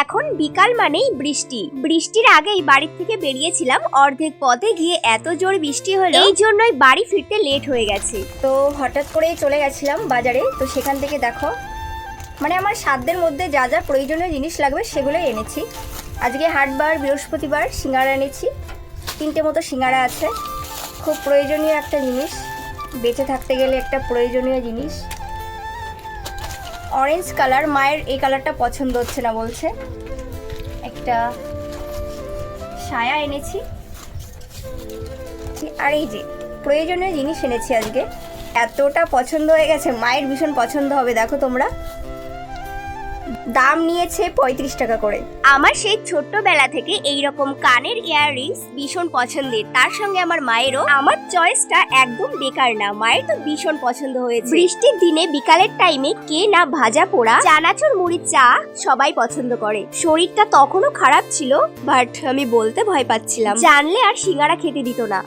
এখন বিকাল মানেই বৃষ্টি। বৃষ্টির আগেই বাড়ি থেকে বেরিয়েছিলাম, অর্ধেক পথে গিয়ে এত জোর বৃষ্টি হলো, এই জন্যই বাড়ি ফিরতে লেট হয়ে গেছে। তো হঠাৎ করেই চলে গেছিলাম বাজারে। তো সেখান থেকে দেখো মানে আমার সাধ্যের মধ্যে যা যা প্রয়োজনীয় জিনিস লাগবে সেগুলোই এনেছি। আজকে হাটবার, বৃহস্পতিবার, সিঙ্গারা এনেছি। 3টে মতো সিঙ্গারা আছে। খুব প্রয়োজনীয় একটা জিনিস, বেঁচে থাকতে গেলে একটা প্রয়োজনীয় জিনিস। অরেঞ্জ কালার, মায়ের এই কালারটা পছন্দ হচ্ছে না বলছে। একটা সায়া এনেছি। আর এই যে প্রয়োজনীয় জিনিস এনেছি আজকে। এতটা পছন্দ হয়ে গেছে, মায়ের ভীষণ পছন্দ হবে। দেখো তোমরা, দাম নিয়েছে 35 টাকা করে। আমার সেই ছোট্টবেলা থেকে এইরকম কানের ইয়াররিংস ভীষণ পছন্দের, তার সঙ্গে আমার মায়েরও। আমার চয়েসটা একদম বেকার না, মায়ের তো ভীষণ পছন্দ হয়েছে। বৃষ্টির দিনে বিকালের টাইমে কে না ভাজা পোড়া, চানাচুর, মুড়ি, চা সবাই পছন্দ করে। শরীরটা তখনও খারাপ ছিল, বাট আমি বলতে ভয় পাচ্ছিলাম, জানলে আর সিঙ্গারা খেতে দিত না।